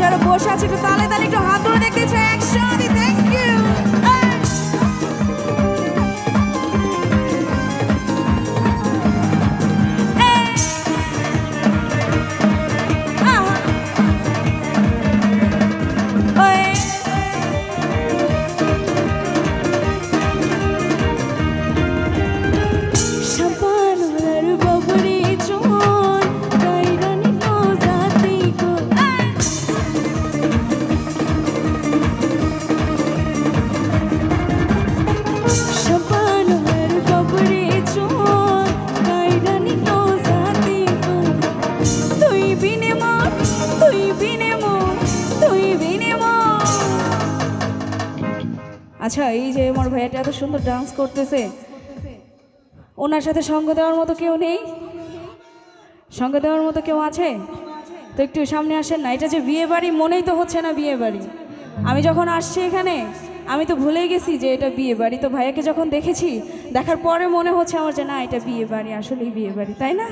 যারা বসে আছে একটু তালে তালে একটু হাত ধরে দেখতে চাই একসাথে। Thank you. আচ্ছা, এই যে আমার ভাইয়াটা এত সুন্দর ডান্স করতেছে, ওনার সাথে সঙ্গ দেওয়ার মতো কেউ নেই? সঙ্গ দেওয়ার মতো কেউ আছে? তো একটু সামনে আসেন না। এটা যে বিয়ে বাড়ি মনেই তো হচ্ছে না বিয়ে বাড়ি। আমি যখন আসছি এখানে আমি তো ভুলেই গেছি যে এটা বিয়ে বাড়ি। তো ভাইয়াকে যখন দেখেছি, দেখার পরে মনে হচ্ছে আমার যে না, এটা বিয়ে বাড়ি, আসলেই বিয়ে বাড়ি, তাই না?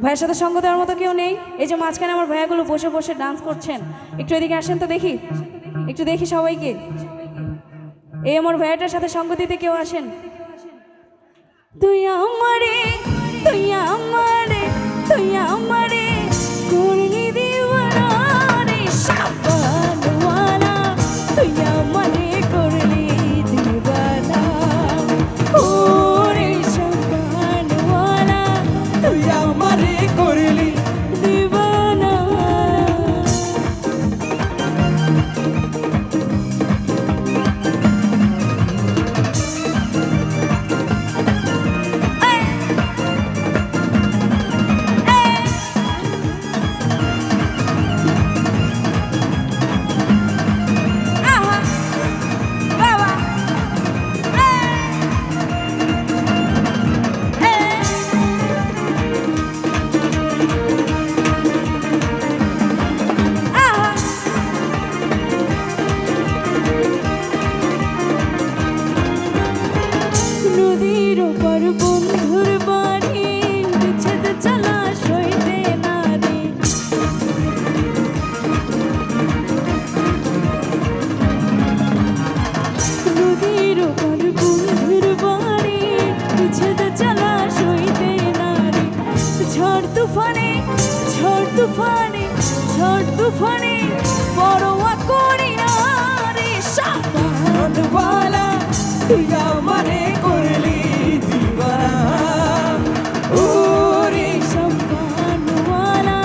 ভাইয়ের সাথে সঙ্গ দেওয়ার মতো কেউ নেই। এই যে মাঝখানে আমার ভাইয়াগুলো বসে বসে ডান্স করছেন, একটু এদিকে আসেন তো দেখি, একটু দেখি সবাইকে। এই আমার ভাইয়াটার সাথে সঙ্গ দিতে কেউ আসেন? তুই আমারে, তুই আমারে, তুই আমারে করলি দিওয়ানা রে শাবানওয়ালা, তুই আমারে করলি দিওয়ানা ওরে শাবানওয়ালা, তুই আমারে করলি দিওয়ানা। নদীর ওপার বন্ধুর বাড়ি, বিচ্ছেদ চালা সইতে নারী। নদীর ওপার বন্ধুর বাড়ি, বিচ্ছেদ চালা সইতে নারী। ঝড় তুফানে, ঝড় তুফানে, ঝড় তুফানে পরোয়া করি না রে শাবানওয়ালা, তুই আমারে করলি দিওয়ানা ওরে শাবানওয়ালা,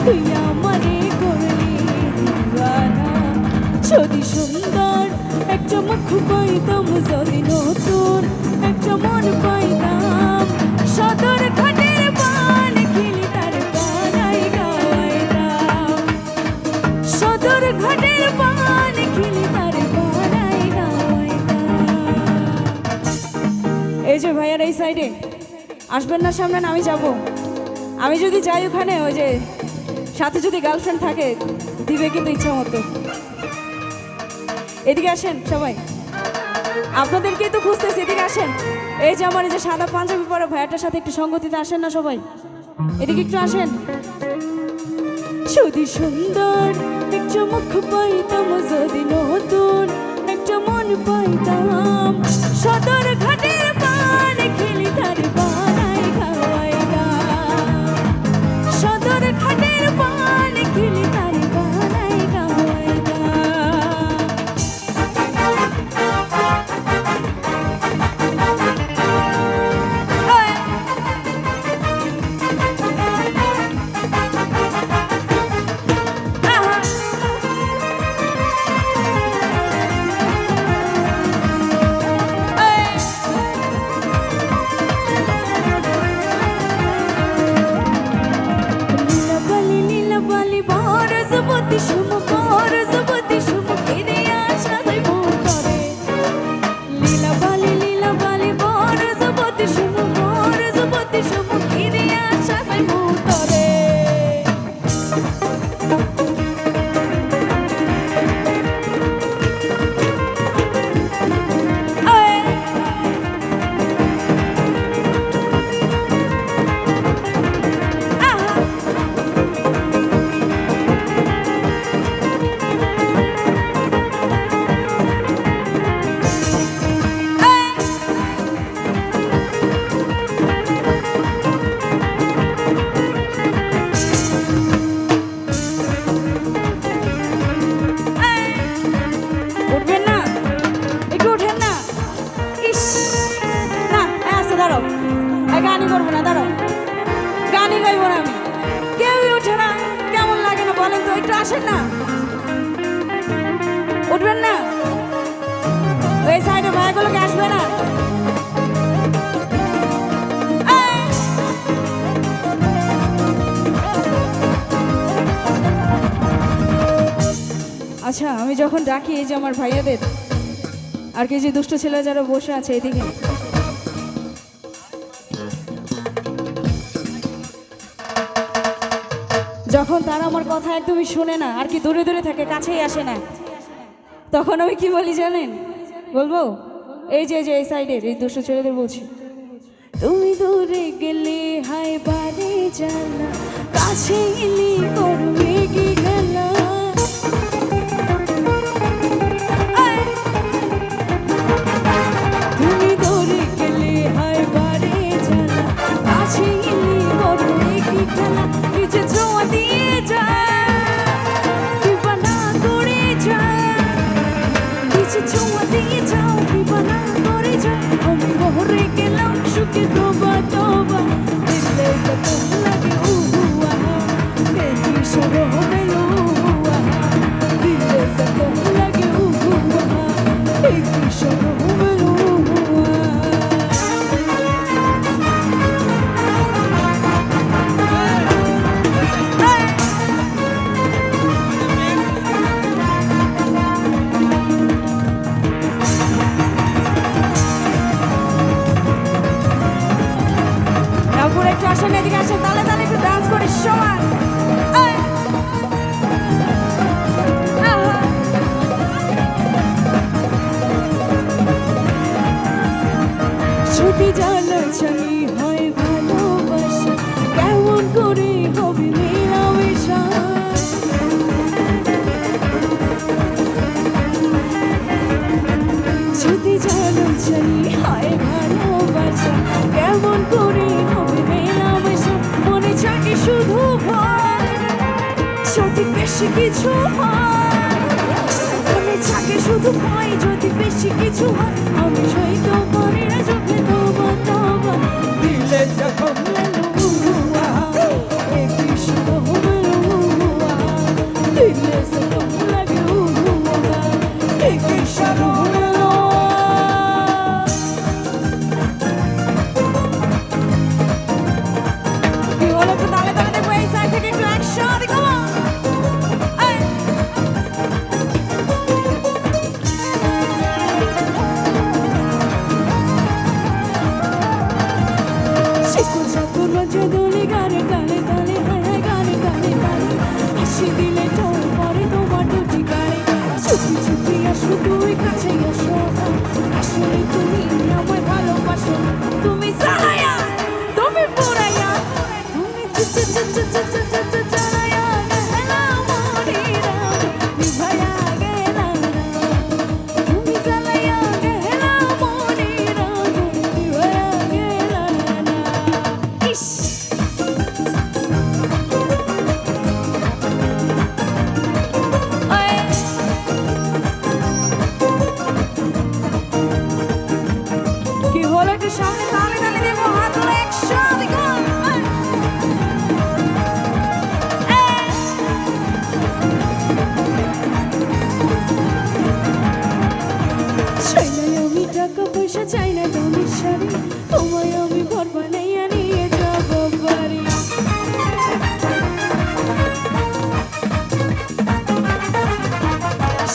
তুই আমারে করলি দিওয়ানা। যদি সুন্দর একটা মুখ পাইতাম, যদি নতুন একটা মন পাইতাম, সদর ঘাটের পান খিলি তার বানাই গাওয়াইতাম, সদর ঘাটের পান খিলি তার বানাই গাওয়াইতাম। এই যে ভাইয়ার এই সাইডে আসবেন না সামনে? না আমি যাব। আমি যদি যাই ওখানে, ওই যে সাথে যদি গার্লফ্রেন্ড থাকে দিবে কিন্তু ইচ্ছা মতো। এদিকে আসেন সবাই, আপনাদেরকেই তো খুঁজতেছি, এদিকে আসেন। এই যে আমার এই যে সাদা পাঞ্জাবি পরা ভাইয়াটার সাথে একটু সঙ্গতিতে আসেন না সবাই, এদিকে একটু আসেন। যদি সুন্দর একটা মুখ পাইতাম, যদি নতুন একটা মন পাইতাম, সদর ঘাটের পান খিলি তার বানাই খাওয়াইতাম, সদর ঘাটের পান খিলি তার বানাই খাওয়াইতাম। একটু আসেন না, উঠবেন না, ওই সাইডে ভাইগুলোকে আসবে না। আচ্ছা, আমি যখন ডাকি এই যে আমার ভাইয়াদের আর কি যে দুষ্ট ছেলে যারা বসে আছে এদিকে, যখন তারা আমার কথা একদমই শুনে না আর কি দূরে দূরে থাকে, কাছেই আসে না, তখন আমি কি বলি জানেন? বলবো এই যে এই সাইডের এই দুষ্ট ছেলেদের বলছি, তুমি দূরে গেলে হায় বাড়ি জানা, কাছে এলি করবে কি গেলা, তুমি দূরে গেলে হায় বাড়ি জানা, কাছে এলি করবে কি খেলা, নিচে ছোঁয়া দিয়ে যায় কি বানা করে যায়, নিচে ছোঁয়া দিয়ে যাও কি বানা করে যায়, আমি মোহরে গেলাম সুখে তোবা তোবা, দিলে তো লাগে উহুয়া, বেবি সরো মেলো উহুয়া, দিলে তো লাগে উহুয়া, বেবি সরো মেলো উহুয়া। পুরো একটু আসেন, এদিকে আসেন, তালে তালে একটু ডান্স করে সমান। ছুটি জানা চাই হয় ভালোবাসা, কেমন করে হবে মেলামেশা, ছুটি জানা চাই হয় ভালোবাসা, কেমন করে হবে মেলামেশা, মনে চাকে শুধু ভয়, যদি বেশি কিছু হয়, মনে চাকে শুধু ভয়, যদি বেশি কিছু হয়, আমি সইতে পারি না চোখে তোবা তোবা, দিলে যখন মেলুয়া, একই শুধু মেলুয়া, দিলে যখন লাগে উহুয়া, একই শুধু মেলুয়া। কি হলো একটু তালে তালে দেখবো, এই সাইড থেকে একটু অ্যাকশন, come on! শিকল চাকর বাজে দোলে গানে তালে তালে, হায় হায় গানে তালে তালে, হাসি দিলে টোল পরে তোমার দুটি গাড়ি, চুপি চুপি আসো তুই কাছে আসো, আসলে তুমি আমায় ভালোবাসো, তুমি জানায়া তুমি পুরাইয়া, তুমি জানায়া গেলা মরিরা, নিভায়া গেলা না, তুমি জানায়া গেলা মরিরা, নিভায়া গেলা না। ইস কি হলো একটু সামনে তালে তালে দেবো, হাত ধরে একসাথে গান। চাই না আমি টাকা পয়সা, চাই না দামের শাড়ি, তোমায় আমি ঘর বানাইয়া নিয়ে যাবো বাড়ি,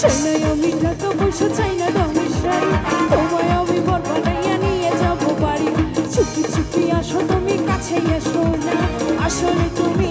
চাই না আমি টাকা পয়সা, চাই না দামের শাড়ি, তোমায় আমি ঘর বানাইয়া নিয়ে যাবো বাড়ি, চুপি চুপি আসো তুমি কাছে এসো না, আসলে তুমি